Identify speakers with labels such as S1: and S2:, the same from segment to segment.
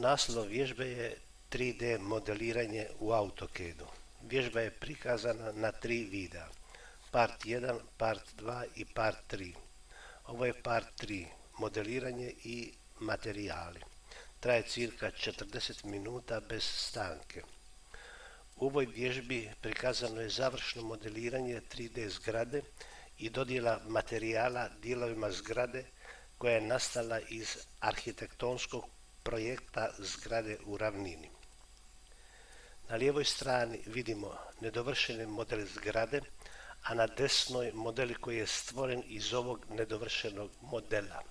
S1: Naslov vježbe je 3D modeliranje u AutoCAD-u. Vježba je prikazana na 3 videa. Part 1, Part 2 i Part 3. Ovo je Part 3, modeliranje i materijali. Traje cirka 40 minuta bez stanke. U ovoj vježbi prikazano je završno modeliranje 3D zgrade i dodjela materijala dijelovima zgrade koja je nastala iz arhitektonskog projekta zgrade u ravnini. Na lijevoj strani vidimo nedovršeni model zgrade, a na desnoj model koji je stvoren iz ovog nedovršenog modela.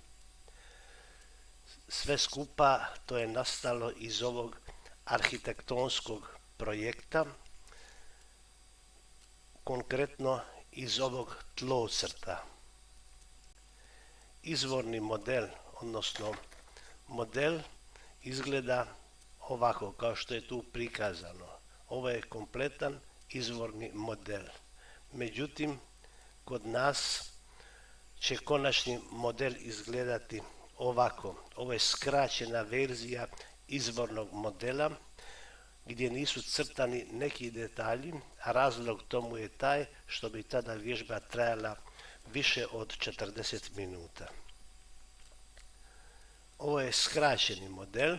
S1: Sve skupa to je nastalo iz ovog arhitektonskog projekta, konkretno iz ovog tlocrta. Izvorni model, odnosno model, izgleda ovako kao što je tu prikazano. Ovo je kompletan izvorni model. Međutim, kod nas će konačni model izgledati ovako. Ovo je skraćena verzija izvornog modela gdje nisu crtani neki detalji, a razlog tomu je taj što bi tada vježba trajala više od 40 minuta. Ovo je skraćeni model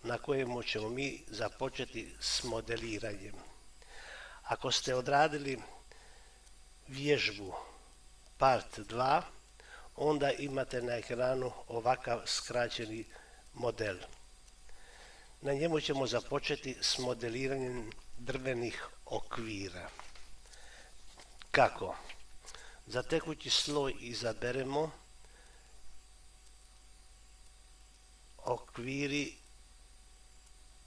S1: na kojemu ćemo mi započeti s modeliranjem. Ako ste odradili vježbu Part 2, onda imate na ekranu ovakav skraćeni model. Na njemu ćemo započeti s modeliranjem drvenih okvira. Kako? Za tekući sloj izaberemo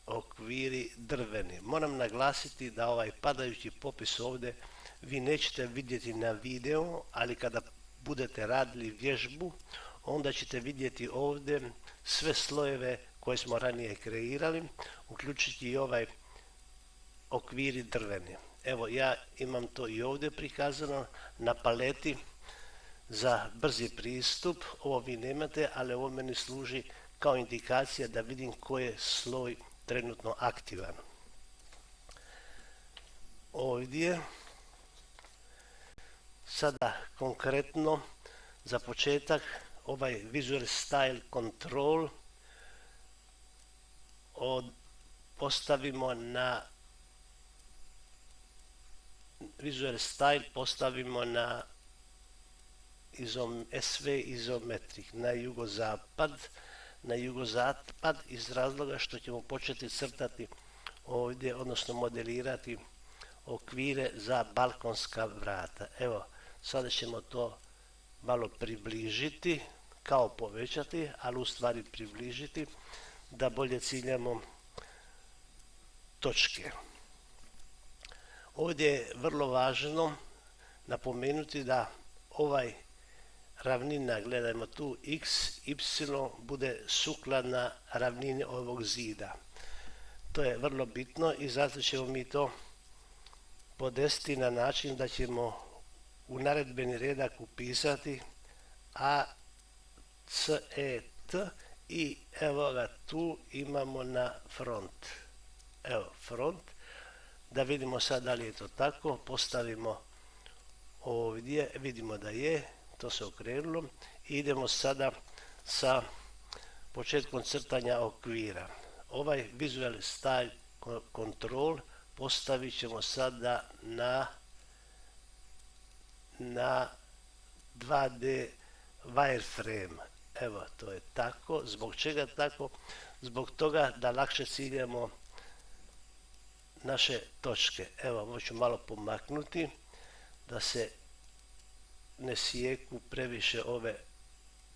S1: okviri drveni. Moram naglasiti da ovaj padajući popis ovdje vi nećete vidjeti na videu, ali kada budete radili vježbu, onda ćete vidjeti ovdje sve slojeve koje smo ranije kreirali, uključujući i ovaj okviri drveni. Evo, ja imam to i ovdje prikazano na paleti za brzi pristup. Ovo vi nemate, ali ovo meni služi kao indikacija da vidim koji je sloj trenutno aktivan. Ovdje sada konkretno za početak ovaj Visual Style Control postavimo na Visual Style postavimo na SV izometrik na jugozapad iz razloga što ćemo početi crtati ovdje, odnosno modelirati okvire za balkonska vrata. Evo, sada ćemo to malo približiti, kao povećati, ali u stvari približiti da bolje ciljamo točke. Ovdje je vrlo važno napomenuti da ovaj ravnina, gledajmo tu, x, y bude sukladna ravnini ovog zida. To je vrlo bitno i zato ćemo mi to podesiti na način da ćemo u naredbeni redak upisati a, c, e, t i evo ga tu imamo na front. Evo front. Da vidimo sad da li je to tako. Postavimo ovdje, vidimo da je, to se okrenulo. Idemo sada sa početkom crtanja okvira. Ovaj Visual Style Control postavit ćemo sada na 2D wireframe. Evo, to je tako. Zbog čega tako? Zbog toga da lakše ciljamo naše točke. Evo, ovo ću malo pomaknuti da se ne sijeku previše ove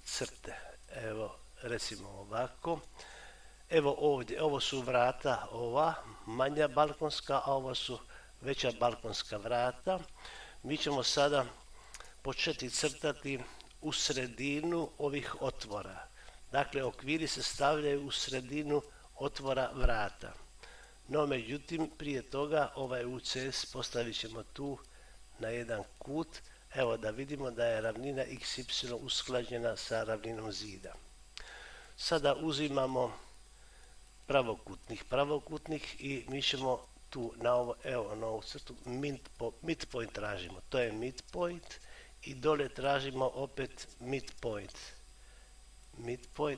S1: crte. Evo, recimo ovako. Evo ovdje, ovo su vrata, ova manja balkonska, a ovo su veća balkonska vrata. Mi ćemo sada početi crtati u sredinu ovih otvora. Dakle, okviri se stavljaju u sredinu otvora vrata. No, međutim, prije toga ovaj UCS postavit ćemo tu na jedan kut. Evo da vidimo da je ravnina XY usklađena sa ravninom zida. Sada uzimamo pravokutnih i mi ćemo tu na ovo, evo na ovu crtu midpoint tražimo, to je midpoint i dole tražimo opet midpoint,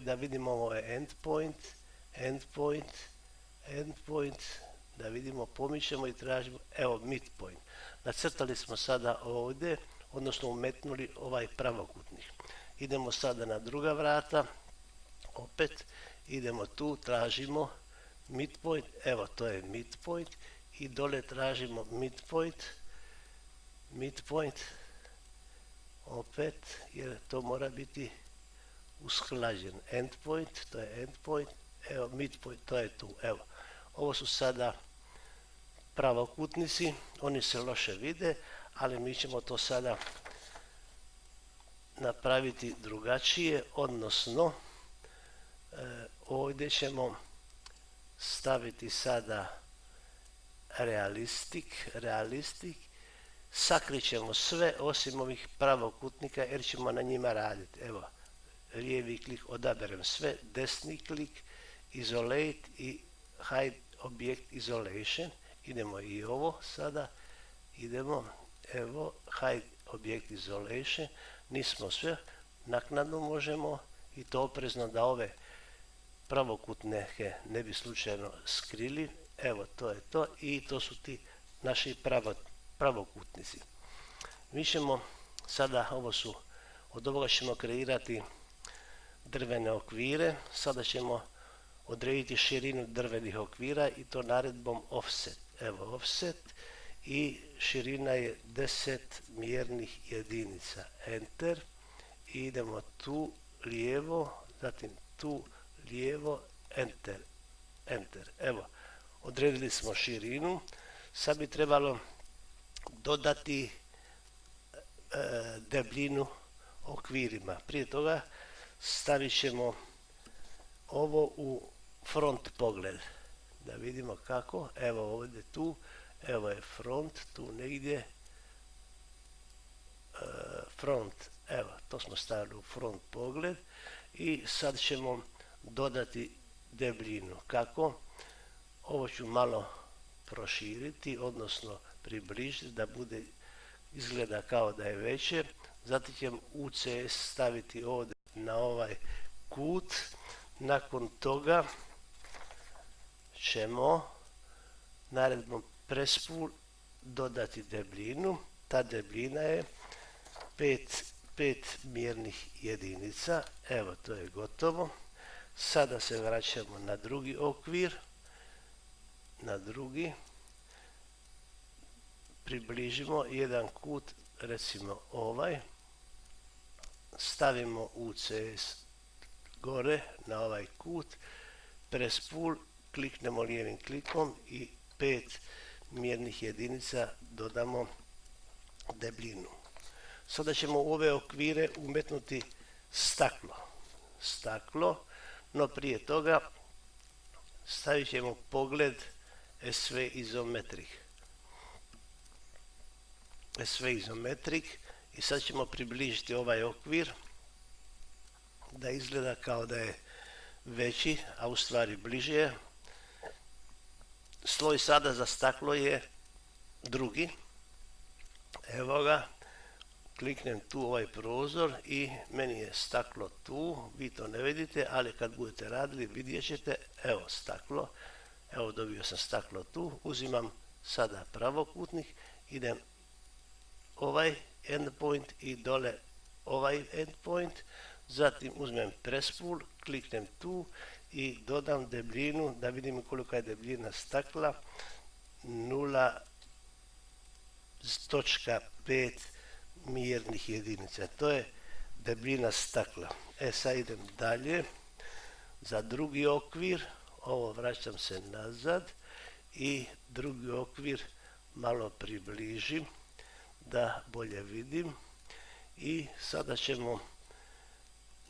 S1: da vidimo ovo je endpoint, da vidimo, pomičemo i tražimo, evo midpoint. Nacrtali smo sada ovdje, odnosno umetnuli ovaj pravokutnik. Idemo sada na druga vrata, opet idemo tu, tražimo midpoint, evo to je midpoint i dole tražimo midpoint, opet, jer to mora biti usklađen, endpoint, to je endpoint, evo midpoint, to je tu, evo. Ovo su sada pravokutnici, oni se loše vide, ali mi ćemo to sada napraviti drugačije, odnosno ovdje ćemo staviti sada realistik, sakrit ćemo sve osim ovih pravokutnika jer ćemo na njima raditi. Evo, lijevi klik, odaberem sve, desni klik, isolate i hide object isolation. Idemo i ovo sada, evo, hide object isolation, nismo sve, naknadno možemo i to oprezno da ove pravokutnike ne bi slučajno skrili, evo to je to i to su ti naši pravokutnici. Mi ćemo sada, od ovoga ćemo kreirati drvene okvire, sada ćemo odrediti širinu drvenih okvira i to naredbom offset. Evo offset i širina je 10 mjernih jedinica. Enter. I idemo tu lijevo, zatim tu lijevo, enter. Evo, odredili smo širinu. Sad bi trebalo dodati debljinu okvirima. Prije toga stavit ćemo ovo u front pogled. Da vidimo kako. Evo ovdje tu. Evo je front. Tu negdje. Front. Evo, to smo stavili u front pogled. I sad ćemo dodati debljinu. Kako? Ovo ću malo proširiti, odnosno približiti da bude izgleda kao da je veće. Zatim ćemo UCS staviti ovdje na ovaj kut. Nakon toga ćemo naredbom prespul dodati debljinu. Ta debljina je 5 mjernih jedinica. Evo, to je gotovo. Sada se vraćamo na drugi okvir. Na drugi. Približimo jedan kut, recimo ovaj. Stavimo UCS gore na ovaj kut. Prespul, kliknemo lijevim klikom i 5 mjernih jedinica dodamo debljinu. Sada ćemo u ove okvire umetnuti staklo, no prije toga stavit ćemo pogled SV izometrik i sad ćemo približiti ovaj okvir da izgleda kao da je veći, a u stvari bliže je. Sloj sada za staklo je drugi. Evo ga. Kliknem tu ovaj prozor i meni je staklo tu. Vi to ne vidite, ali kad budete radili vidjet ćete. Evo staklo. Evo dobio sam staklo tu. Uzimam sada pravokutnik. Idem ovaj endpoint i dole ovaj endpoint. Zatim uzmem prespul, kliknem tu i dodam debljinu da vidim kolika je debljina stakla. 0.5 mjernih jedinica. To je debljina stakla. Sad idem dalje. Za drugi okvir, ovo vraćam se nazad i drugi okvir malo približim da bolje vidim. I sada ćemo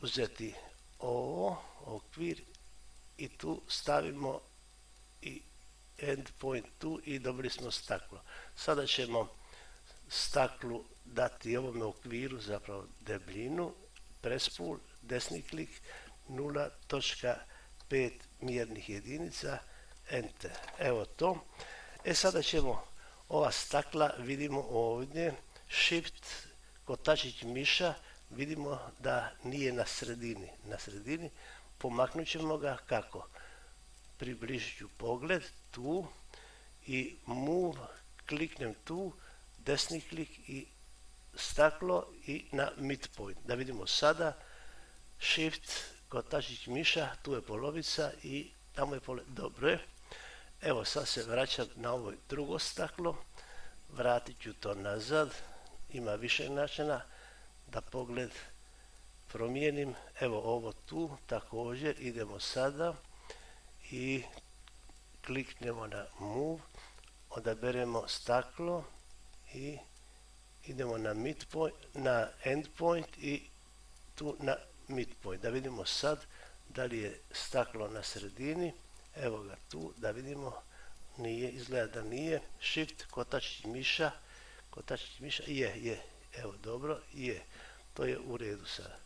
S1: uzeti ovo, okvir, i tu stavimo i endpoint tu i dobili smo staklo. Sada ćemo staklu dati ovome okviru zapravo debljinu, prespul, desni klik, 0.5 mjernih jedinica, enter. Evo to. Sada ćemo ova stakla, vidimo ovdje, shift, kotačić miša, vidimo da nije na sredini, pomaknut ćemo ga kako? Približit ću pogled tu i move, kliknem tu, desni klik i staklo i na midpoint. Da vidimo sada, shift, kotačić miša, tu je polovica i tamo je polovica. Dobro je. Evo sad se vraćam na ovo drugo staklo, vratit ću to nazad, ima više načina da pogled promijenim. Evo ovo tu također, idemo sada i kliknemo na move, odaberemo staklo i idemo na midpoint, na endpoint i tu na midpoint. Da vidimo sad da li je staklo na sredini. Evo ga tu, da vidimo, nije, izgleda da nije. Shift, kotačić miša, je, evo dobro, je. To je u redu sada.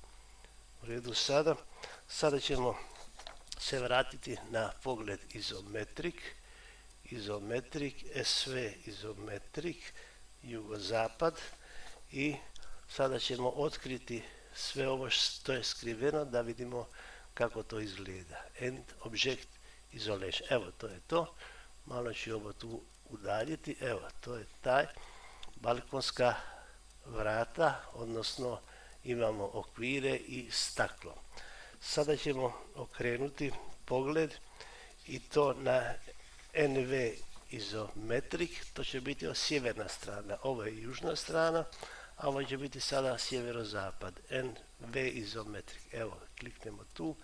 S1: U redu sada. Sada ćemo se vratiti na pogled izometrik, SV izometrik, jugozapad i sada ćemo otkriti sve ovo što je skriveno da vidimo kako to izgleda. End object isolation. Evo, to je to. Malo ću ovo tu udaljiti. Evo, to je taj balkonska vrata, odnosno imamo okvire i staklo. Sada ćemo okrenuti pogled i to na NV izometrik. To će biti sjeverna strana. Ovo je južna strana, a ovo će biti sada sjeverozapad. NV izometrik. Evo, kliknemo tu.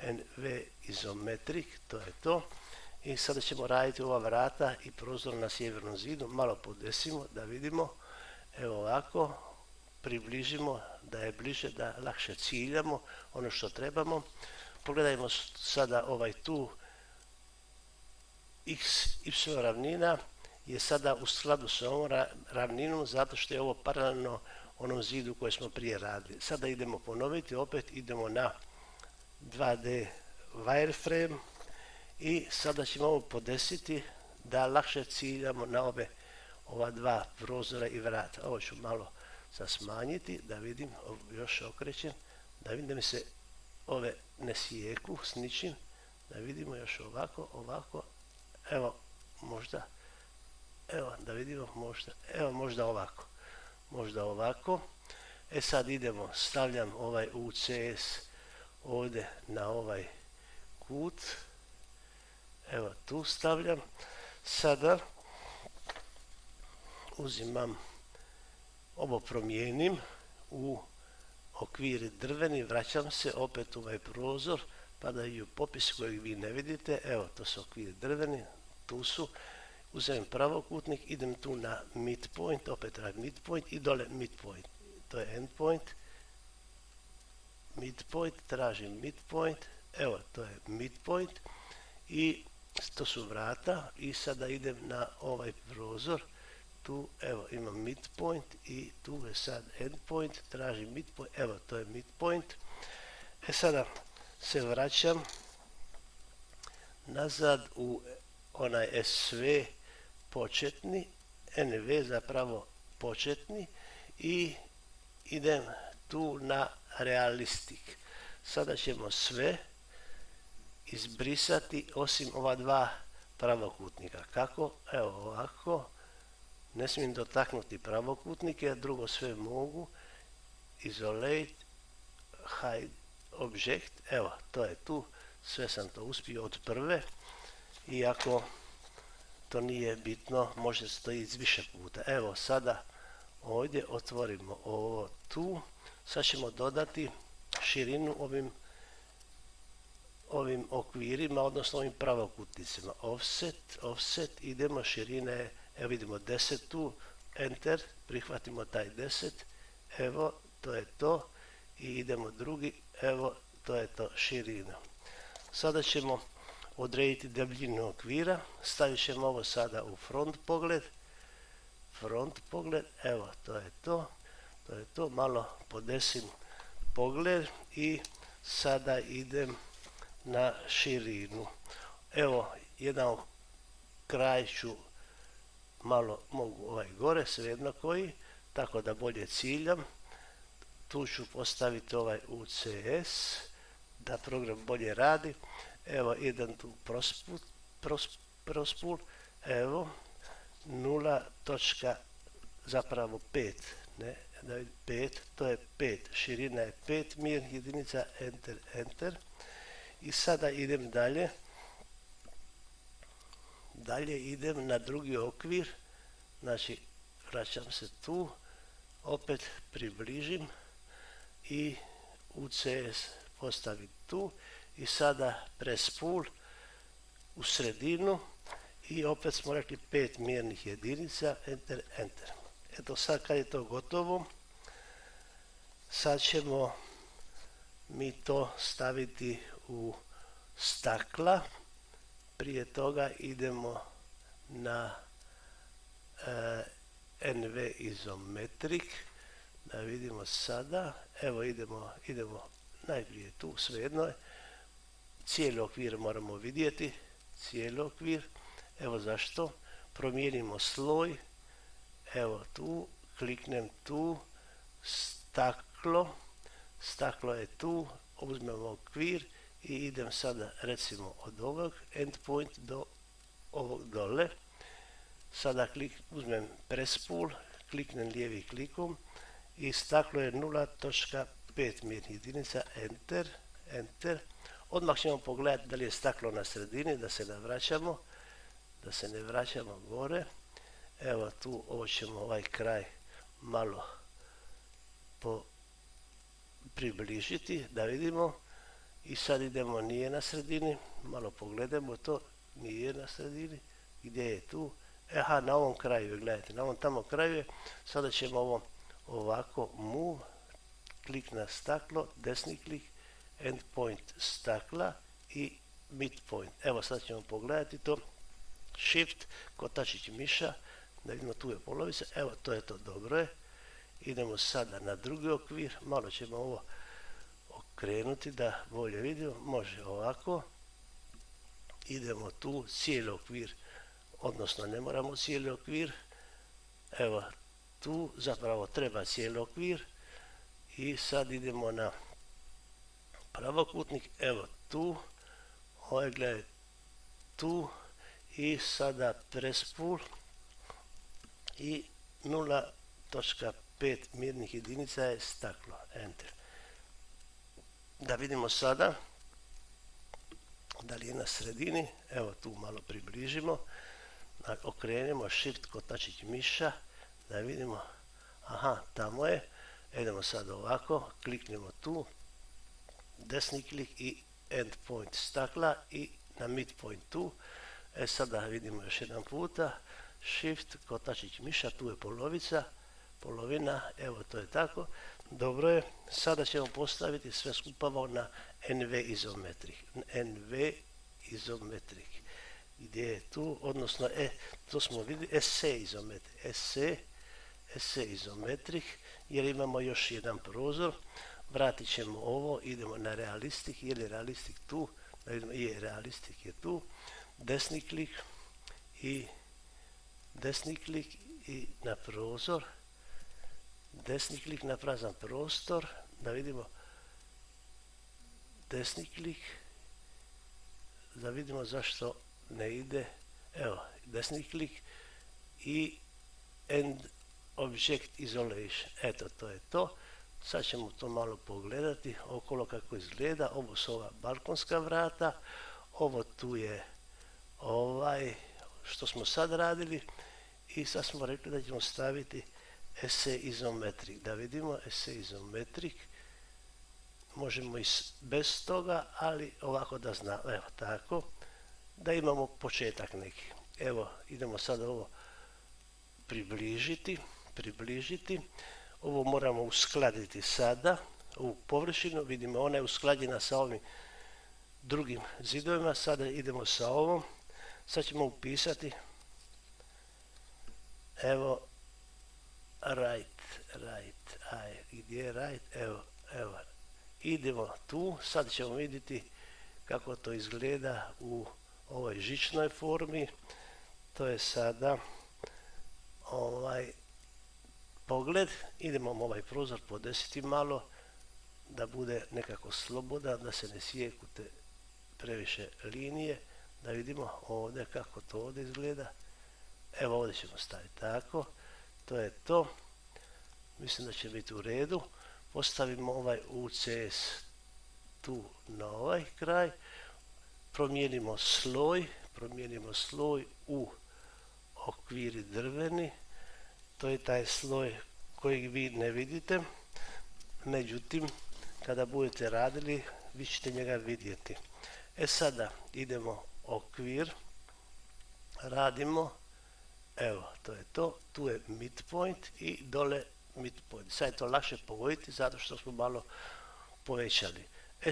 S1: NV izometrik, to je to. I sada ćemo raditi ova vrata i prozor na sjevernom zidu. Malo podesimo da vidimo. Evo ovako, približimo da je bliže, da lakše ciljamo ono što trebamo. Pogledajmo sada ovaj tu x, y ravnina je sada u skladu s ovom ravninom zato što je ovo paralelno onom zidu koje smo prije radili. Sada idemo ponoviti, opet idemo na 2D wireframe i sada ćemo ovo podesiti da lakše ciljamo na ova dva prozora i vrata. Ovo ću malo sad smanjiti da vidim, još okrećem, da vidim da mi se ove ne sjeku s ničim, da vidimo još ovako, evo možda, evo da vidimo možda, evo možda ovako. Sad idemo, stavljam ovaj UCS ovdje na ovaj kut, evo tu stavljam. Sada uzimam, ovo promijenim u okvir drveni, vraćam se opet u ovaj prozor, padaju popis kojeg vi ne vidite, evo to su okvir drveni, tu su, uzmem pravokutnik, idem tu na midpoint, opet radim midpoint i dole midpoint, to je endpoint, midpoint, tražim midpoint, evo to je midpoint i to su vrata i sada idem na ovaj prozor, tu evo imam midpoint i tu je sad endpoint, tražim midpoint, evo to je midpoint. Sada se vraćam nazad u onaj SV početni, NV zapravo početni i idem tu na realistic. Sada ćemo sve izbrisati osim ova dva pravokutnika. Kako? Evo ovako. Ne smijem dotaknuti pravokutnike, drugo sve mogu. Isolate, hide object. Evo, to je tu. Sve sam to uspio od prve. Iako to nije bitno, može se to iz više puta. Evo, sada ovdje otvorimo ovo tu. Sad ćemo dodati širinu ovim okvirima, odnosno ovim pravokutnicima. Offset, idemo, širine, evo vidimo 10 tu, enter, prihvatimo taj 10, evo, to je to, i idemo drugi, evo, to je to, širina. Sada ćemo odrediti debljinu okvira, stavit ćemo ovo sada u front pogled, evo, to je to, malo podesim pogled i sada idem na širinu. Evo, jedan kraj ću malo mogu gore, svejedno koji, tako da bolje ciljam. Tu ću postaviti ovaj UCS, da program bolje radi. Evo, idem tu prospul, evo, 0.5, ne, 5, to je 5, širina je 5 mjernih jedinica, enter. I sada idem dalje. Dalje idem na drugi okvir, znači vraćam se tu, opet približim i UCS postavim tu i sada prespul u sredinu i opet smo rekli 5 mjernih jedinica, enter. Eto sad kad je to gotovo, sad ćemo mi to staviti u stakla. Prije toga idemo na NV izometrik, da vidimo sada. Evo idemo najprije tu, svejedno je. Cijeli okvir moramo vidjeti, cijeli okvir. Evo zašto. Promijenimo sloj. Evo tu, kliknem tu, staklo je tu, uzmemo okvir i idem sada recimo od ovog endpoint do ovog dole. Sada uzmem prespul, kliknem lijevi klikom i staklo je 0.5 mjernih jedinica, enter. Odmah ćemo pogledati da li je staklo na sredini, da se ne vraćamo gore. Evo tu, ovo ćemo ovaj kraj malo približiti, da vidimo. I sad idemo, nije na sredini, malo pogledamo to, nije na sredini, gdje je tu? Aha, na ovom kraju, gledajte, na ovom tamo kraju je. Sada ćemo ovo ovako move, klik na staklo, desni klik, endpoint stakla i midpoint. Evo sad ćemo pogledati to, shift, kotačić miša, da vidimo tu je polovica, evo to je to, dobro je. Idemo sada na drugi okvir, malo ćemo ovo okrenuti da bolje vidimo, može ovako. Idemo tu, cijeli okvir, odnosno ne moramo cijeli okvir, evo tu zapravo treba cijeli okvir i sad idemo na pravokutnik, evo tu, ovaj gledaj tu i sada prespul i 0.5 mjernih jedinica je staklo, enter. Da vidimo sada da li je na sredini, evo tu malo približimo, okrenemo shift kotačić miša, da vidimo, aha, tamo je, idemo sad ovako, kliknemo tu, desni klik i endpoint stakla i na midpoint tu. Sada vidimo još jedan puta, shift kotačić miša, tu je polovina, evo to je tako, dobro je. Sada ćemo postaviti sve skupa na NV izometrik, gdje je tu, odnosno to smo vidjeli, SC izometrik, jer imamo još jedan prozor. Vratit ćemo ovo, idemo na realistik, je li realistik tu, je realistik je tu, desni klik i na prozor, desni klik na prazan prostor, da vidimo, desni klik, da vidimo zašto ne ide, evo, desni klik i end object isolation, eto to je to. Sad ćemo to malo pogledati okolo kako izgleda, ovo su ova balkonska vrata, ovo tu je ovaj što smo sad radili i sad smo rekli da ćemo staviti SC izometrik, da vidimo SC izometrik, možemo i bez toga, ali ovako da znamo, evo tako, da imamo početak neki. Evo, idemo sad ovo približiti, ovo moramo uskladiti sada, ovu površinu, vidimo ona je usklađena sa ovim drugim zidovima, sada idemo sa ovom, sad ćemo upisati, evo, gdje je right, evo, idemo tu, sad ćemo vidjeti kako to izgleda u ovoj žičnoj formi. To je sada pogled. Idemo ovaj prozor podesiti malo da bude nekako slobodan, da se ne sijeku te previše linije, da vidimo ovdje kako to ovdje izgleda. Evo ovdje ćemo staviti tako, to je to, mislim da će biti u redu. Postavimo ovaj UCS tu na ovaj kraj, promijenimo sloj u okviri drveni, to je taj sloj kojeg vi ne vidite, međutim kada budete radili vi ćete njega vidjeti. Sada idemo okvir, radimo, evo to je to, tu je midpoint i dole midpoint. Sad je to lakše pogoditi zato što smo malo povećali.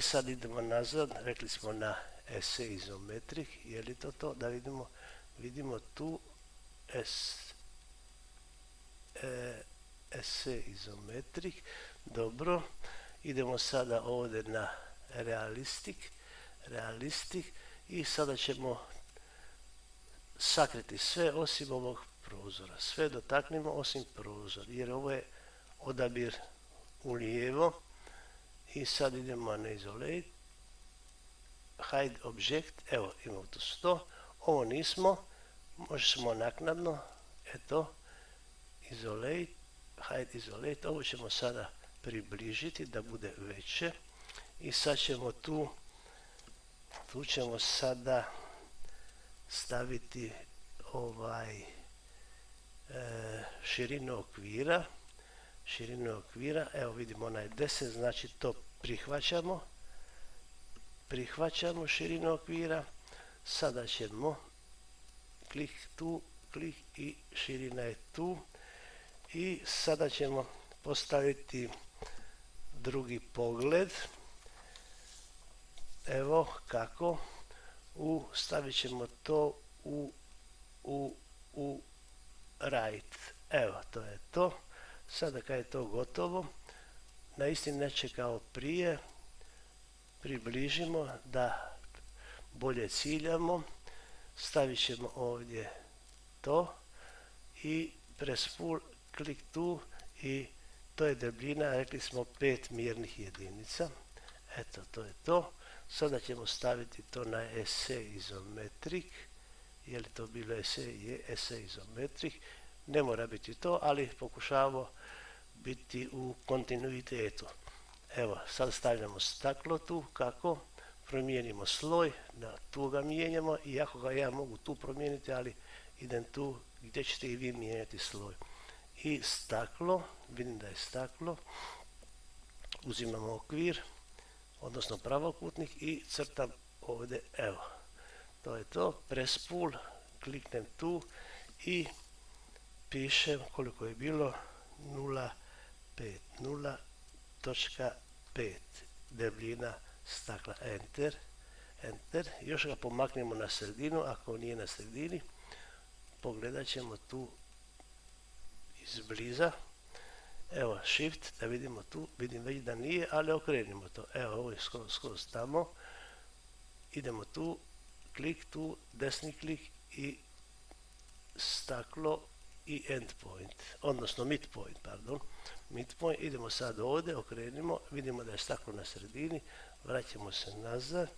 S1: Sad idemo nazad, rekli smo na SE izometrik, je li to, da vidimo tu SE izometrik, dobro, idemo sada ovdje na realistik i sada ćemo sakriti sve osim ovog prozora, sve dotaknemo osim prozora, jer ovo je odabir u lijevo. I sad idemo na isolate, hide object, evo imamo tu 100, ovo nismo, možemo naknadno, eto, isolate, hide isolate, ovo ćemo sada približiti da bude veće i sad ćemo tu ćemo sada staviti širinu okvira, evo vidimo onaj 10, znači to prihvaćamo širinu okvira. Sada ćemo klik tu, klik i širina je tu i sada ćemo postaviti drugi pogled. Evo kako, stavit ćemo to u right, evo to je to. Sada kad je to gotovo, na isti način kao prije, približimo da bolje ciljamo, stavit ćemo ovdje to i press full, klik tu i to je debljina, rekli smo 5 mjernih jedinica. Eto, to je to. Sada ćemo staviti to na SE izometrik, je li to bilo SE? Je SE izometrik. Ne mora biti to, ali pokušavamo biti u kontinuitetu. Evo, sad stavljamo staklo tu, kako? Promijenimo sloj, tu ga mijenjamo, iako ga ja mogu tu promijeniti, ali idem tu gdje ćete i vi mijenjati sloj. I staklo, vidim da je staklo, uzimamo okvir, odnosno pravokutnik i crtam ovdje, evo, to je to, press pull, kliknem tu i pišem koliko je bilo 0,5 debljina stakla, enter, još ga pomaknemo na sredinu, ako nije na sredini, pogledat ćemo tu izbliza, evo shift da vidimo tu, vidim već da nije, ali okrenimo to, evo ovo je skroz tamo, idemo tu, klik tu, desni klik i staklo i endpoint, odnosno midpoint, idemo sad ovdje, okrenimo, vidimo da je staklo na sredini, vraćamo se nazad,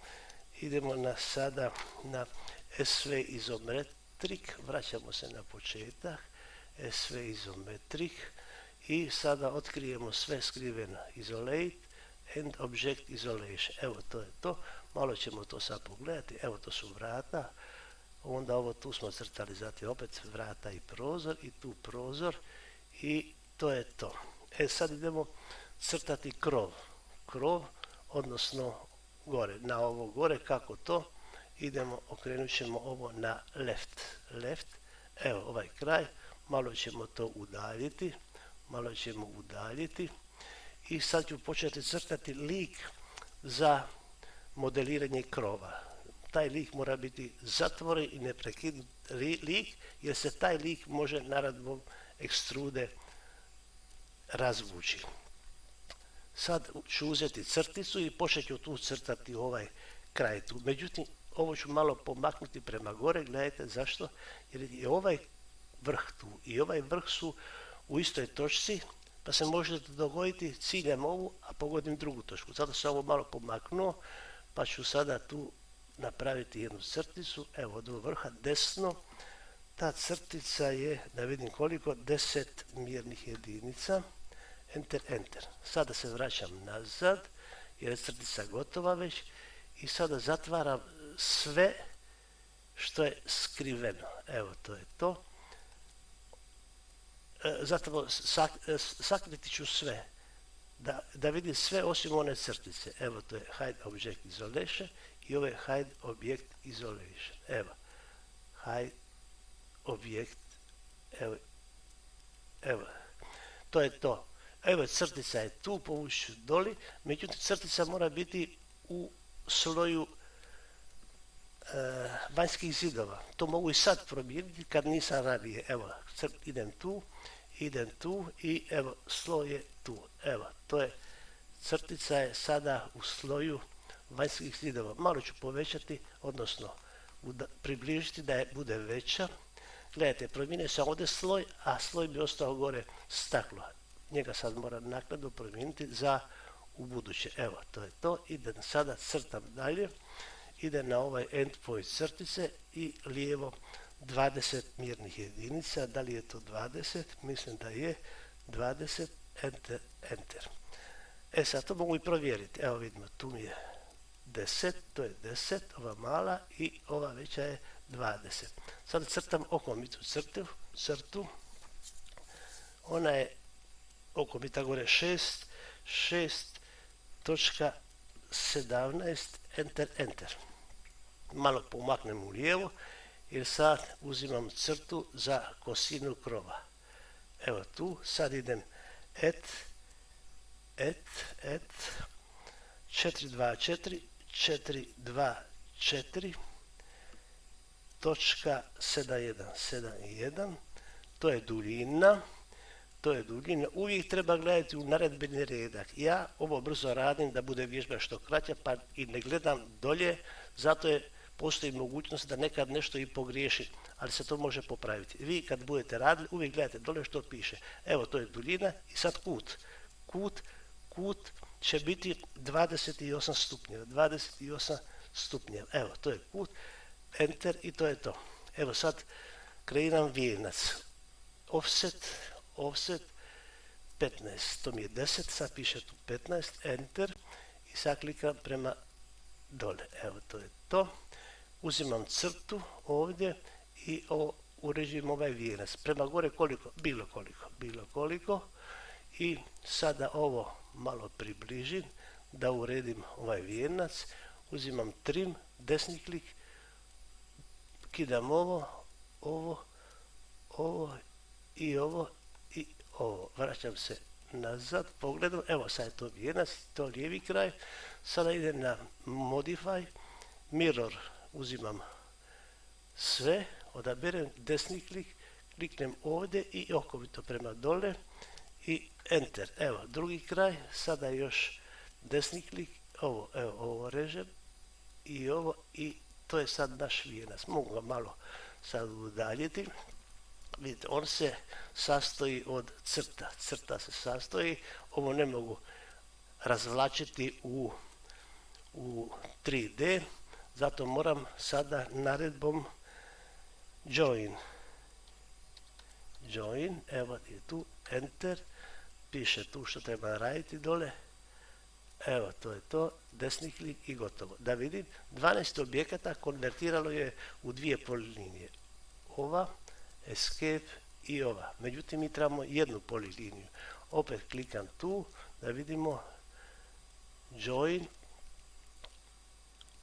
S1: idemo sada na SV izometrik, vraćamo se na početak, SV izometrik i sada otkrijemo sve skriveno, isolate and object isolation, evo to je to, malo ćemo to sad pogledati, evo to su vrata, onda ovo tu smo crtali, zatim opet vrata i prozor i tu prozor i to je to. Sad idemo crtati krov, odnosno gore, na ovo gore, kako to, idemo, okrenut ćemo ovo na left, evo ovaj kraj, malo ćemo to udaljiti i sad ću početi crtati lik za modeliranje krova. Taj lik mora biti zatvoren i neprekidni lik, jer se taj lik može naradbom ekstrude razvući. Sad ću uzeti crticu i počet ću tu crtati ovaj kraj tu. Međutim, ovo ću malo pomaknuti prema gore, gledajte zašto, jer je ovaj vrh tu i ovaj vrh su u istoj točci, pa se može dogoditi ciljem ovu, a pogodim drugu točku. Zato sam ovo malo pomaknuo, pa ću sada tu napraviti jednu crticu, evo od vrha desno, ta crtica je, da vidim koliko, 10 mjernih jedinica, enter, enter. Sada se vraćam nazad, jer je crtica gotova već, i sada zatvaram sve što je skriveno. Evo, to je to. Zapravo sakriti ću sve, da vidim sve osim one crtice. Evo, to je hide object isolation i ovo je hide object isolation. Evo, hide objekt, evo, to je to. Evo, crtica je tu, povuću doli, međutim crtica mora biti u sloju vanjskih zidova. To mogu i sad promijeniti kad nisam ranije. Evo, idem tu i evo, sloj je tu. Evo, to je, crtica je sada u sloju vanjskih zidova. Malo ću povećati, odnosno približiti da je bude veća. Gledajte, promijenio sam ovdje sloj, a sloj bi ostao gore staklo. Njega sad moram naknadno promijeniti za u buduće. Evo, to je to. Idem sada, crtam dalje. Idem na ovaj endpoint crtice i lijevo 20 mjernih jedinica. Da li je to 20? Mislim da je 20. Enter, enter. Sad to mogu i provjeriti. Evo vidimo, tu mi je 10, to je 10, ova mala i ova veća je 20. Sada crtam okomitu crtu. Ona je okomita gore 6.17, enter, enter. Malo pomaknem u lijevo jer sad uzimam crtu za kosinu krova. Evo tu, sad idem et 424 točka 71, to je duljina. Uvijek treba gledati u naredbeni redak. Ja ovo brzo radim da bude vježba što kraća, pa i ne gledam dolje, zato postoji mogućnost da nekad nešto i pogriješi, ali se to može popraviti. Vi kad budete radili, uvijek gledajte dole što piše. Evo, to je duljina i sad kut. Kut će biti 28 stupnjeva. Evo, to je kut, enter i to je to. Evo sad kreiram vijenac. Offset 15, to mi je 10, sad piše tu 15, enter i sad klikam prema dole. Evo, to je to. Uzimam crtu ovdje i uređujem ovaj vijenac. Prema gore koliko? Bilo koliko. I sada ovo malo približim da uredim ovaj vijenac. Uzimam trim, desni klik, kidam ovo i ovo. Vraćam se nazad, pogledam, evo sad je to vijenac, to je lijevi kraj. Sada idem na modify, mirror, uzimam sve, odaberem desni klik, kliknem ovdje i okomito prema dole i enter. Evo, drugi kraj, sada još desni klik, ovo režem i to je sad naš vijenac. Mogu ga malo sad udaljiti. Vidite, on se sastoji od crta. Crta se sastoji, ovo ne mogu razvlačiti u 3D, zato moram sada naredbom join, evo je tu, enter, piše tu što treba raditi dole, evo to je to, desni klik i gotovo. Da vidim, 12 objekata konvertiralo je u dvije polilinije, ova, escape i ova. Međutim, mi trebamo jednu poliliniju. Opet klikam tu da vidimo join.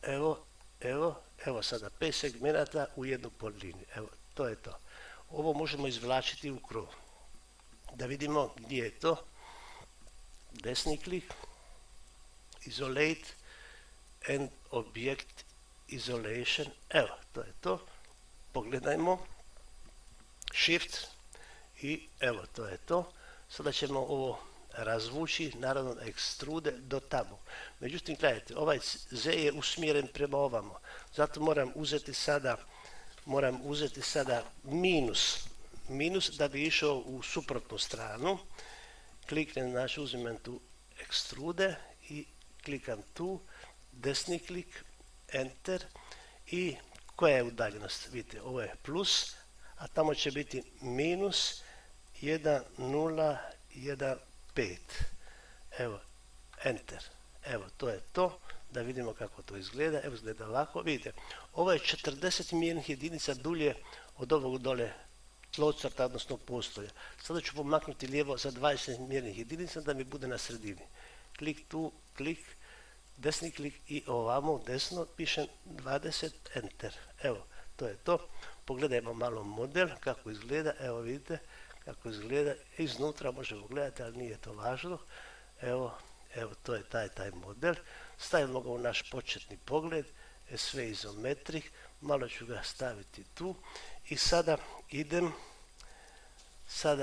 S1: Evo sada 5 segmenata u jednu poliliniju. Evo, to je to. Ovo možemo izvlačiti u krov. Da vidimo gdje je to. Desni klik, isolate and object isolation. Evo, to je to. Pogledajmo. Shift i evo, to je to. Sada ćemo ovo razvući, naravno ekstrude do tamo. Međutim, gledajte, ovaj Z je usmjeren prema ovamo, zato moram uzeti sada minus da bi išao u suprotnu stranu. Kliknem, znači uzimam tu ekstrude i klikam tu, desni klik, enter i koja je udaljenost? Vidite, ovo je plus, a tamo će biti minus 1015. Evo, enter. Evo, to je to. Da vidimo kako to izgleda. Evo, izgleda ovako. Vidite, ovo je 40 mjernih jedinica dulje od ovog dole tlocrta, odnosno postolja. Sada ću pomaknuti lijevo za 20 mjernih jedinica da mi bude na sredini. Klik tu, klik, desni klik i ovamo desno pišem 20, enter. Evo, to je to. Pogledajmo malo model kako izgleda. Evo vidite kako izgleda. Iznutra možemo gledati, ali nije to važno. Evo, to je taj model. Stavimo ga u naš početni pogled. Sve izometrik. Malo ću ga staviti tu. I sada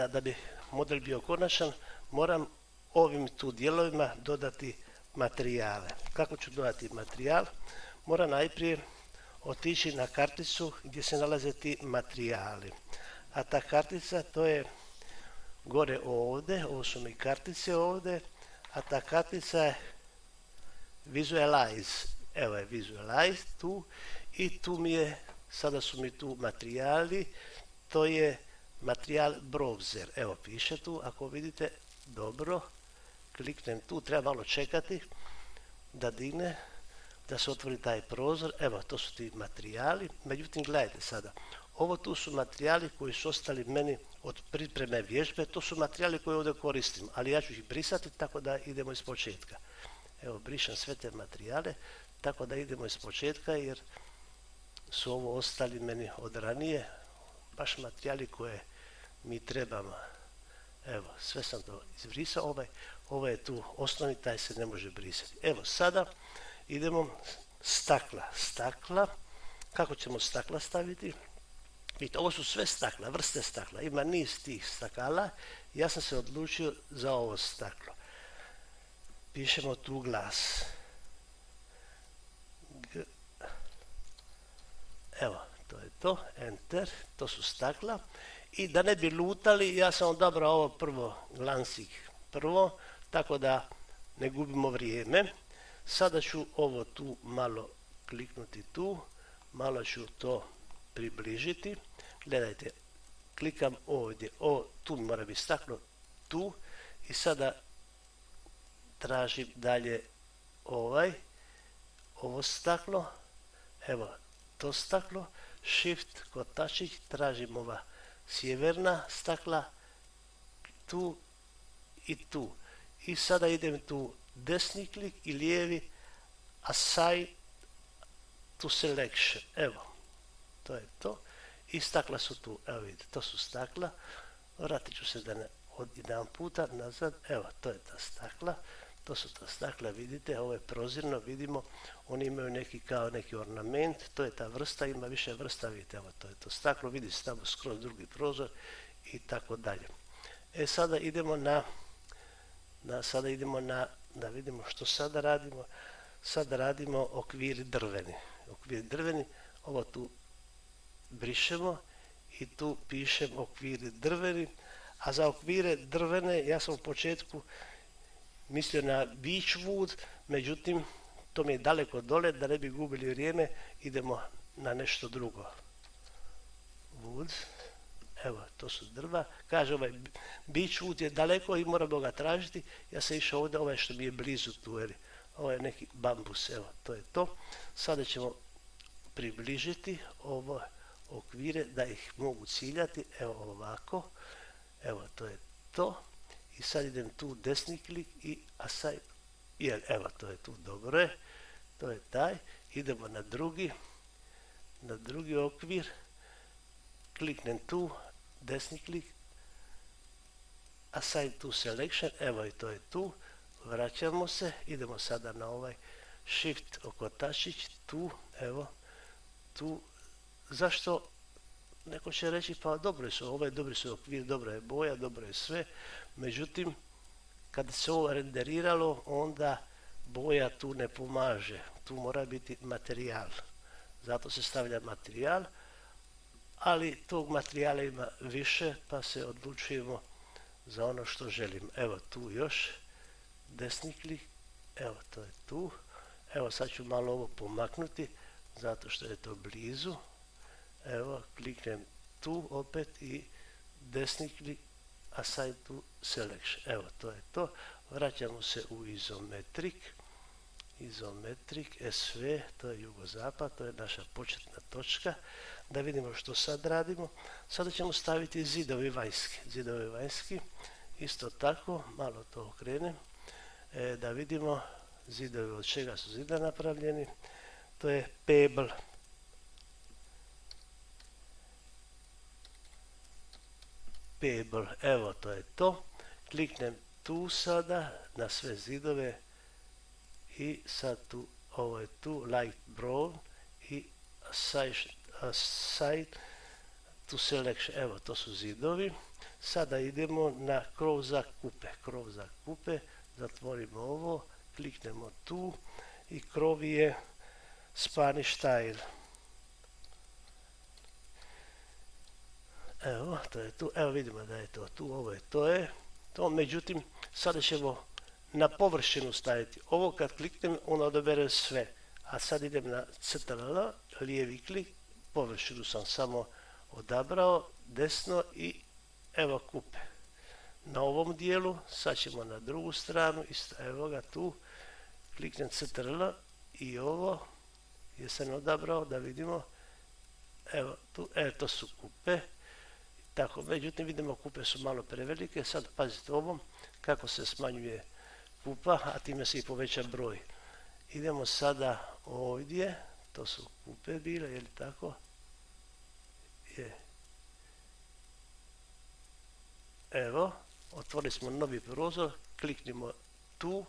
S1: da bi model bio konačan, moram ovim tu dijelovima dodati materijale. Kako ću dodati materijal? Moram najprije otići na karticu gdje se nalaze ti materijali. A ta kartica to je gore ovdje, ovo su mi kartice ovdje, a ta kartica je Visualize. Evo je Visualize tu i tu mi je, sada su mi tu materijali, to je materijal browser. Evo piše tu, ako vidite, dobro, kliknem tu, treba malo čekati da digne, da se otvori taj prozor. Evo, to su ti materijali. Međutim, gledajte sada, ovo tu su materijali koji su ostali meni od pripreme vježbe, to su materijali koje ovdje koristim, ali ja ću ih brisati tako da idemo iz početka. Evo, brišem sve te materijale, tako da idemo iz početka jer su ovo ostali meni od ranije, baš materijali koje mi trebamo. Evo, sve sam to izbrisao, ovo je tu osnovni, taj se ne može brisati. Evo, sada idemo stakla. Kako ćemo stakla staviti? Vidite, ovo su sve stakla, vrste stakla. Ima niz tih stakala. Ja sam se odlučio za ovo staklo. Pišemo tu glas. Evo, to je to. Enter. To su stakla. I da ne bi lutali, ja sam odabrao ovo prvo, glansik prvo, tako da ne gubimo vrijeme. Sada ću ovo tu malo kliknuti tu, malo ću to približiti. Gledajte, klikam ovdje, tu mora biti staklo, tu, i sada tražim dalje ovo staklo, evo to staklo, shift kotačić, tražim ova sjeverna stakla, tu i tu. I sada idem tu desni klik i lijevi, assign to selection. Evo, to je to. I stakla su tu, evo vidite, to su stakla. Vratit ću se da ne od jedan puta nazad, evo, to je ta stakla. To su ta stakla, vidite, ovo je prozirno, vidimo, oni imaju neki ornament, to je ta vrsta, ima više vrsta, vidite, evo, to je to staklo, vidi se tamo skroz drugi prozor i tako dalje. Sada idemo da vidimo što sada radimo. Sada radimo okvir drveni. Ovo tu brišemo i tu pišem okvir drveni, a za okvire drvene ja sam u početku mislio na Beechwood, međutim to mi je daleko dole, da ne bi gubili vrijeme, idemo na nešto drugo. Wood. Evo, to su drva. Kaže, ovaj Beechwood je daleko i moramo ga tražiti. Ja sam išao ovdje, ovaj što mi je blizu tu, jer ovo je neki bambus, evo, to je to. Sada ćemo približiti ovo okvire da ih mogu ciljati, evo ovako. Evo, to je to. I sad idem tu desni klik i assign. Evo, to je tu, dobro je. To je taj. Idemo na drugi okvir. Kliknem tu, desni klik, assign to selection, evo i to je tu, vraćamo se, idemo sada na ovaj shift okotačić, tu, evo, tu, zašto, neko će reći, pa dobri su okvir, dobra je boja, dobro je sve, međutim, kad se ovo renderiralo, onda boja tu ne pomaže, tu mora biti materijal, zato se stavlja materijal, ali tog materijala ima više, pa se odlučujemo za ono što želim. Evo tu još desni klik, evo to je tu. Evo sad ću malo ovo pomaknuti, zato što je to blizu. Evo, kliknem tu opet i desni klik, assign to selection. Evo, to je to. Vraćamo se u izometrik. Izometrik, SV, to je jugozapad, to je naša početna točka. Da vidimo što sad radimo. Sada ćemo staviti zidovi vanjski. Zidovi vanjski, isto tako, malo to okrenem. Da vidimo zidovi od čega su zida napravljeni. To je Pebble. Pebble, evo to je to. Kliknem tu sada na sve zidove i sad tu, ovo je tu, light brown i assign to selection, evo to su zidovi. Sada idemo na krov za kupe. Krov za kupe, zatvorimo ovo, kliknemo tu i krov je Spanish tile. Evo, to je tu, evo vidimo da je to tu, ovo je to, međutim, sada ćemo na površinu staviti. Ovo kad kliknem, ono odabere sve, a sad idem na CTRL, lijevi klik, površinu sam samo odabrao, desno i evo kupe. Na ovom dijelu, sad ćemo na drugu stranu, isto, evo ga tu, kliknem CTRL i ovo, jesam odabrao da vidimo, evo tu, to su kupe. Tako, međutim vidimo kupe su malo prevelike, sad pazite ovom kako se smanjuje kupa, a time se i poveća broj. Idemo sada ovdje, to su kupe bile, je li tako? Je. Evo, otvorili smo novi prozor, kliknimo tu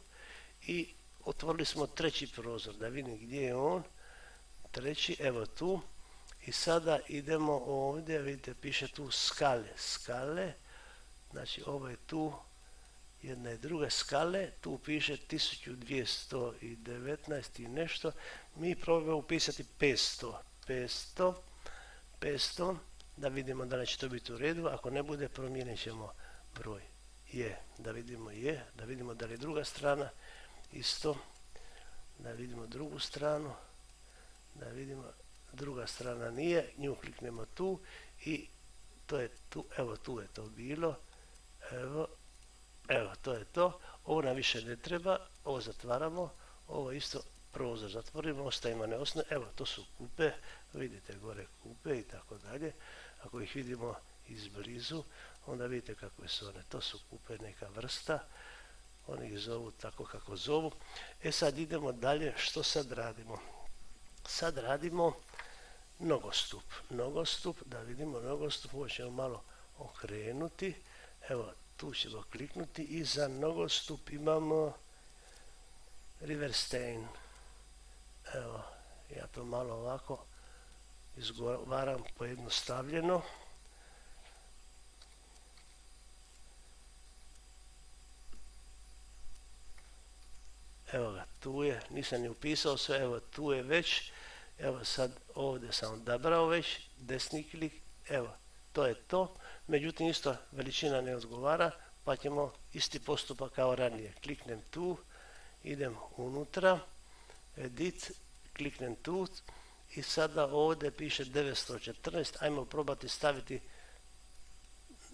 S1: i otvorili smo treći prozor, da vidim gdje je on, treći, evo tu. I sada idemo ovdje, vidite piše tu skale, znači ovo je tu jedna i druga skale, tu piše 1219 i nešto, mi probamo upisati 500, da vidimo da li će to biti u redu, ako ne bude promijenit ćemo broj, da vidimo da li je druga strana isto, da vidimo drugu stranu, da vidimo druga strana nije, nju kliknemo tu i to je tu, evo tu je to bilo, evo to je to, ovo nam više ne treba, ovo zatvaramo, ovo isto prozor zatvorimo, ostavimo neosnovne, evo to su kupe, vidite gore kupe i tako dalje, ako ih vidimo izblizu, onda vidite kakve su one, to su kupe neka vrsta, oni ih zovu tako kako zovu. Sad idemo dalje, što sad radimo? Sad radimo nogostup, da vidimo nogostup, ovo ćemo malo okrenuti, evo tu ćemo kliknuti i za nogostup imamo Riverstein, evo ja to malo ovako izgovaram pojednostavljeno, evo ga tu je, nisam ni upisao sve, evo tu je već. Evo sad ovdje sam odabrao već, desni klik, evo, to je to. Međutim, isto veličina ne odgovara, pa ćemo isti postupak kao ranije. Kliknem tu, idem unutra, edit, kliknem tu i sada ovdje piše 914, ajmo probati staviti,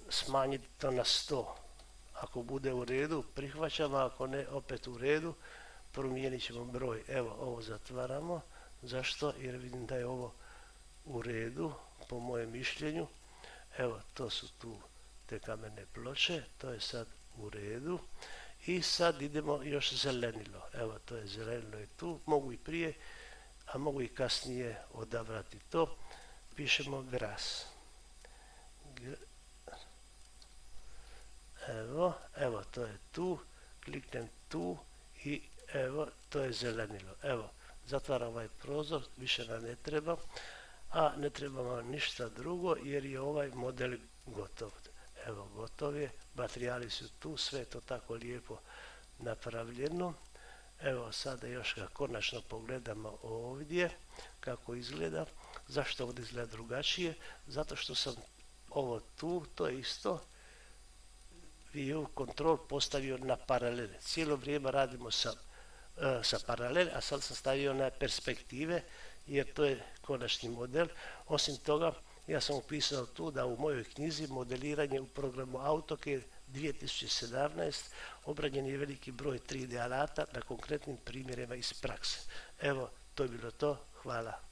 S1: smanjiti to na 100. Ako bude u redu, prihvaćamo, ako ne, opet u redu, promijenit ćemo broj. Evo, ovo zatvaramo. Zašto? Jer vidim da je ovo u redu, po mojem mišljenju. Evo, to su tu te kamene ploče, to je sad u redu. I sad idemo još zelenilo. Evo, to je zelenilo i tu. Mogu i prije, a mogu i kasnije odabrati to. Pišemo gras. Evo, to je tu. Kliknem tu i evo, to je zelenilo. Evo, zatvaram ovaj prozor, više nam ne treba, a ne trebamo ništa drugo jer je ovaj model gotov. Evo, gotov je, materijali su tu, sve je to tako lijepo napravljeno. Evo, sada još ga konačno pogledamo ovdje kako izgleda. Zašto ovdje izgleda drugačije? Zato što sam ovo tu, to je isto, view control postavio na paralel. Cijelo vrijeme radimo sa paralel, a sad sam stavio na perspektive jer to je konačni model. Osim toga, ja sam upisao tu da u mojoj knjizi modeliranje u programu AutoCAD 2017 obranjen je veliki broj 3D alata na konkretnim primjerima iz prakse. Evo, to je bilo to. Hvala.